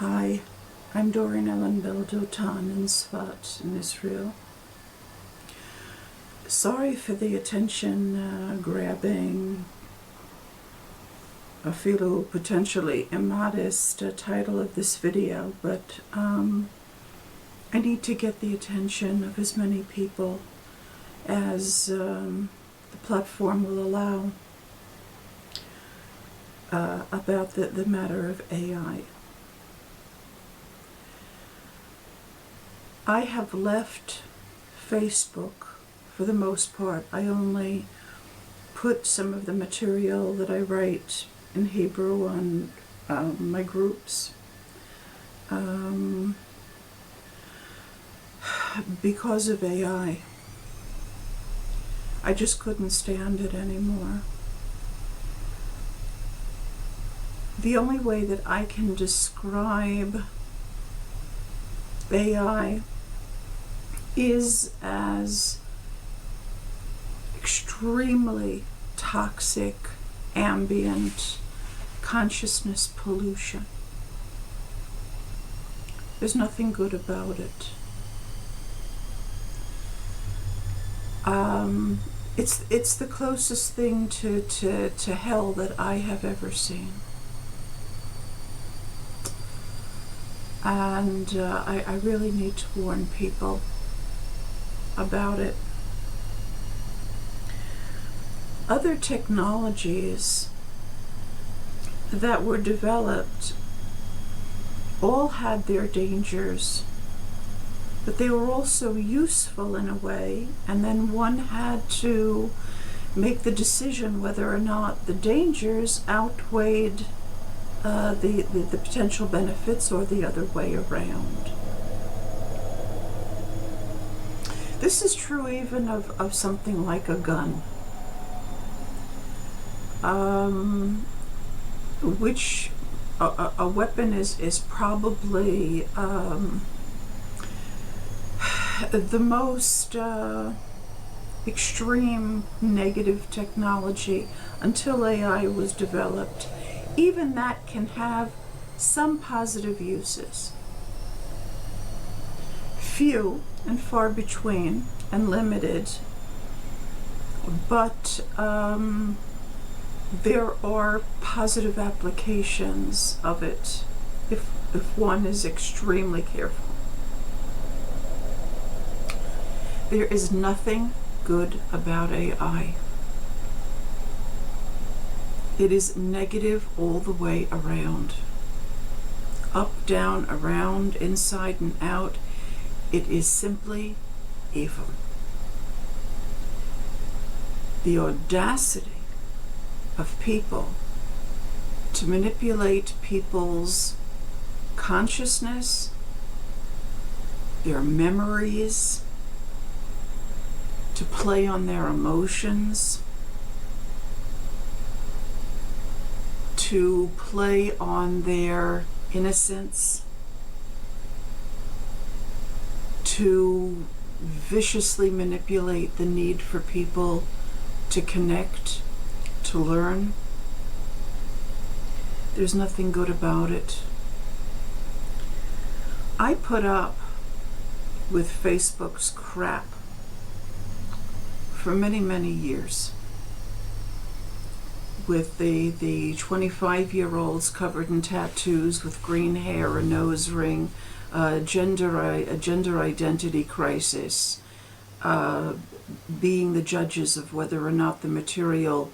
Hi, I'm Doreen Ellen Beldotan in Sfat in Israel. Sorry for the attention grabbing, afilu potentially immodest title of this video, but I need to get the attention of as many people as the platform will allow about the matter of AI. I have left Facebook for the most part. I only put some of the material that I write in Hebrew on my groups because of AI. I just couldn't stand it anymore. The only way that I can describe AI is as extremely toxic ambient consciousness pollution. There's nothing good about it. It's the closest thing to hell that I have ever seen. And I really need to warn people about it. Other technologies that were developed all had their dangers, but they were also useful in a way, and then one had to make the decision whether or not the dangers outweighed the potential benefits or the other way around. This is true even of something like a gun, which a weapon is probably the most extreme negative technology until AI was developed. Even that can have some positive uses. Few and far between and limited, but there are positive applications of it if one is extremely careful. There is nothing good about AI. It is negative all the way around. Up, down, around, inside and out. It is simply evil. The audacity of people to manipulate people's consciousness, their memories, to play on their emotions, to play on their innocence, to viciously manipulate the need for people to connect, to learn. There's nothing good about it. I put up with Facebook's crap for many, many years, with the 25-year-olds covered in tattoos with green hair, a nose ring, a gender identity crisis, being the judges of whether or not the material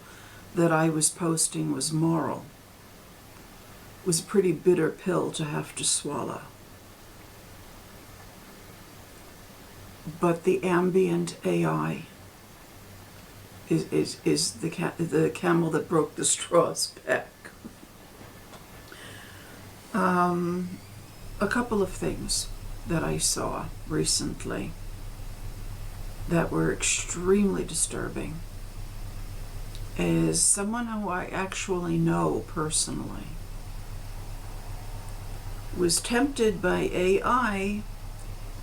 that I was posting was moral. It was a pretty bitter pill to have to swallow. But the ambient AI is the camel that broke the straw's back. A couple of things that I saw recently that were extremely disturbing is someone who I actually know personally was tempted by AI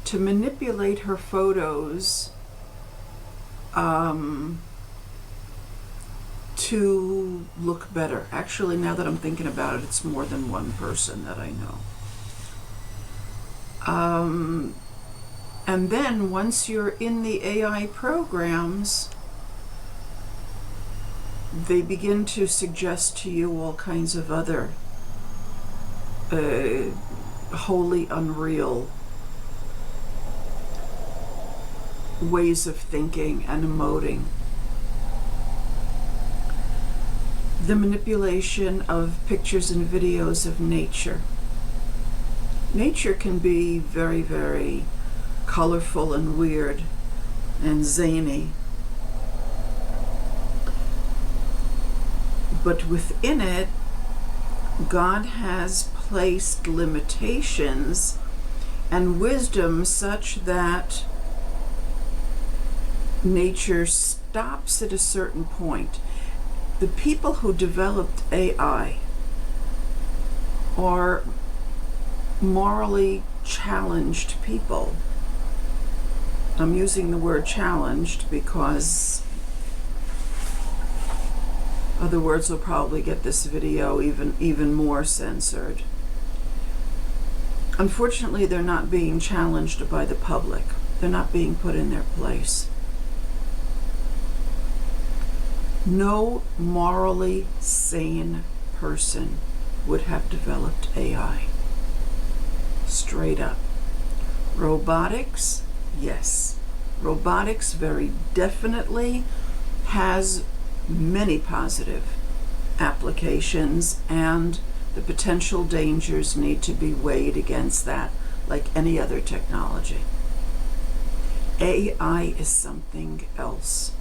to manipulate her photos to look better. Actually, now that I'm thinking about it, it's more than one person that I know. And then once you're in the AI programs, they begin to suggest to you all kinds of other wholly unreal ways of thinking and emoting. The manipulation of pictures and videos of nature. Nature can be very, very colorful and weird and zany. But within it, God has placed limitations and wisdom such that nature stops at a certain point. The people who developed AI are morally challenged people. I'm using the word challenged because other words will probably get this video even more censored. Unfortunately, they're not being challenged by the public. They're not being put in their place. No morally sane person would have developed AI. Straight up. Robotics, yes. Robotics very definitely has many positive applications, and the potential dangers need to be weighed against that, like any other technology. AI is something else.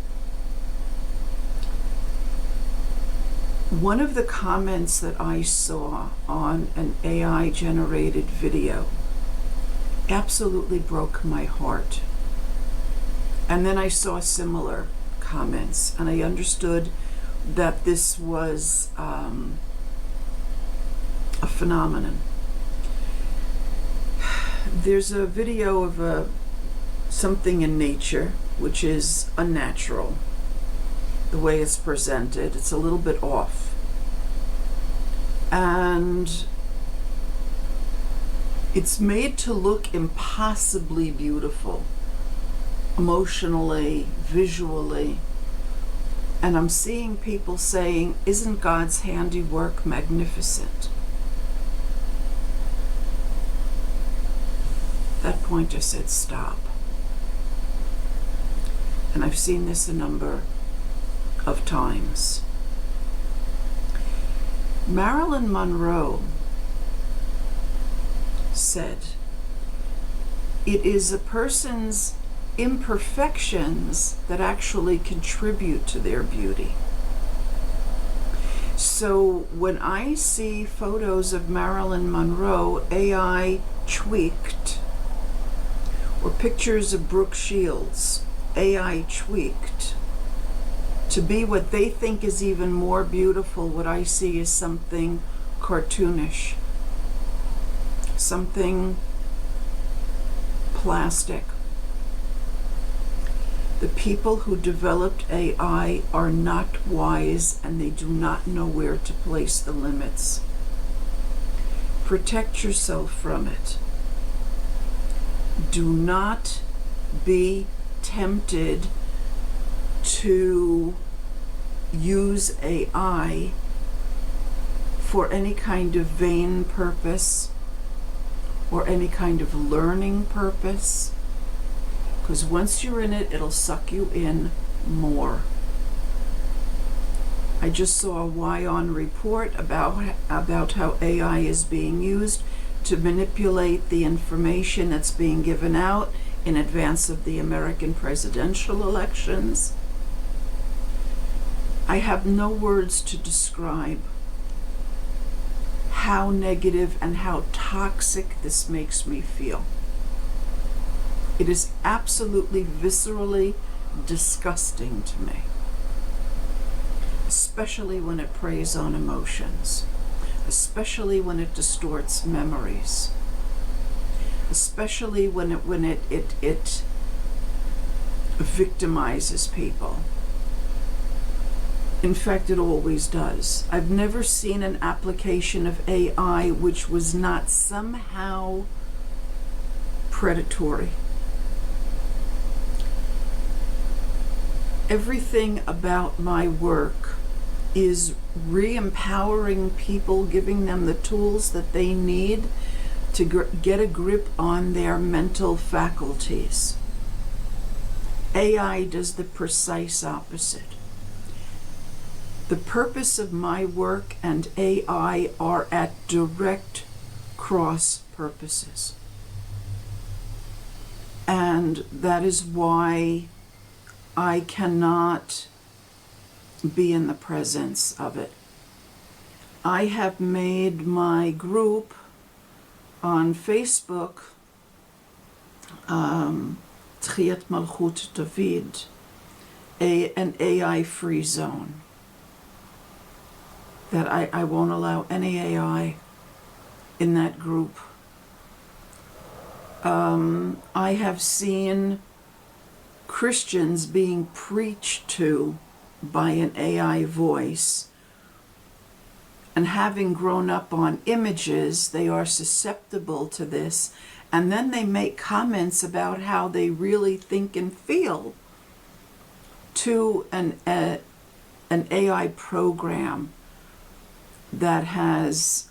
One of the comments that I saw on an AI-generated video absolutely broke my heart. And then I saw similar comments, and I understood that this was a phenomenon. There's a video of something in nature which is unnatural. The way it's presented, it's a little bit off. And it's made to look impossibly beautiful, emotionally, visually. And I'm seeing people saying, "Isn't God's handiwork magnificent?" At that point I said, stop. And I've seen this a number of times. Marilyn Monroe said, "It is a person's imperfections that actually contribute to their beauty." So when I see photos of Marilyn Monroe AI tweaked, or pictures of Brooke Shields AI tweaked, to be what they think is even more beautiful, what I see is something cartoonish, something plastic. The people who developed AI are not wise, and they do not know where to place the limits. Protect yourself from it. Do not be tempted to use AI for any kind of vain purpose or any kind of learning purpose, because once you're in it, it'll suck you in more. I just saw a WION report about how AI is being used to manipulate the information that's being given out in advance of the American presidential elections. I have no words to describe how negative and how toxic this makes me feel. It is absolutely viscerally disgusting to me, especially when it preys on emotions, especially when it distorts memories, especially when it victimizes people. In fact, it always does. I've never seen an application of AI which was not somehow predatory. Everything about my work is re-empowering people, giving them the tools that they need to get a grip on their mental faculties. AI does the precise opposite. The purpose of my work and AI are at direct cross purposes. And that is why I cannot be in the presence of it. I have made my group on Facebook, Tchiat Malchut David, an AI-free zone. That I won't allow any AI in that group. I have seen Christians being preached to by an AI voice, and having grown up on images, they are susceptible to this, and then they make comments about how they really think and feel to an AI program that has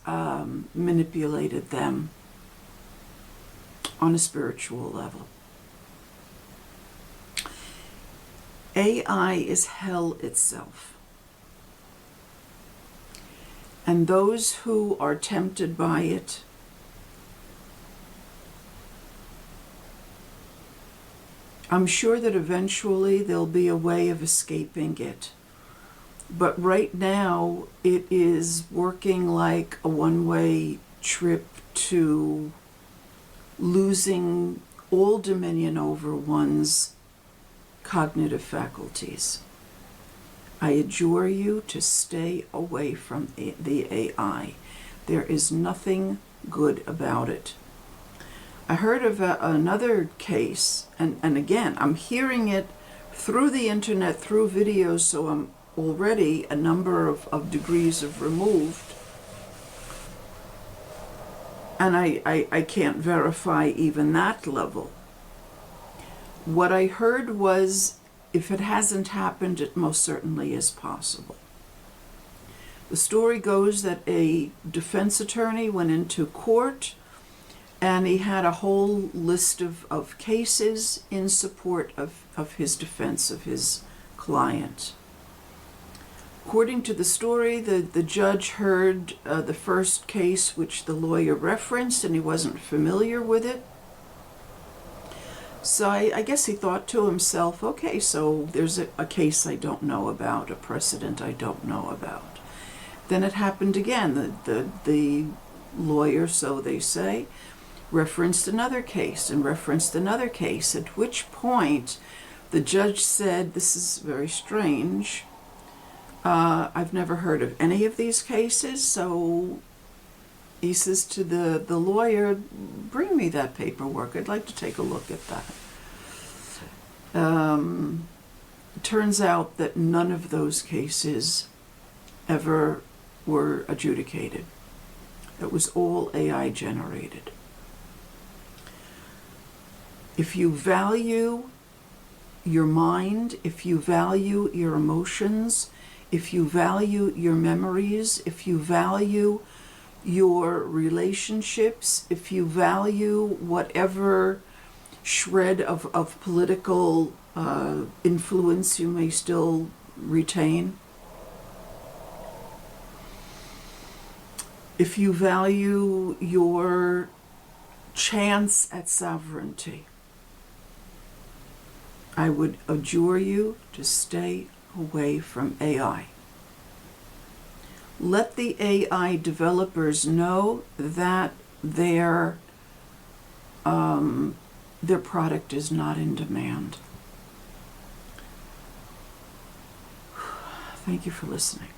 manipulated them on a spiritual level. AI is hell itself. And those who are tempted by it I'm sure that eventually there'll be a way of escaping it. But right now it is working like a one-way trip to losing all dominion over one's cognitive faculties. I adjure you to stay away from the AI. There is nothing good about it. I heard of another case, and again, I'm hearing it through the internet, through videos, so I'm already a number of degrees of removed. And I can't verify even that level. What I heard was, if it hasn't happened, it most certainly is possible. The story goes that a defense attorney went into court and he had a whole list of cases in support of his defense of his client. According to the story, the judge heard the first case which the lawyer referenced, and he wasn't familiar with it. So I guess he thought to himself, okay, so there's a case I don't know about, a precedent I don't know about. Then it happened again. The lawyer, so they say, referenced another case and referenced another case, at which point the judge said, this is very strange. I've never heard of any of these cases, so he says to the lawyer, bring me that paperwork. I'd like to take a look at that. It turns out that none of those cases ever were adjudicated. It was all AI generated. If you value your mind, if you value your emotions, if you value your memories, if you value your relationships, if you value whatever shred of political influence you may still retain, if you value your chance at sovereignty, I would adjure you to stay away from AI. Let the AI developers know that their product is not in demand. Thank you for listening.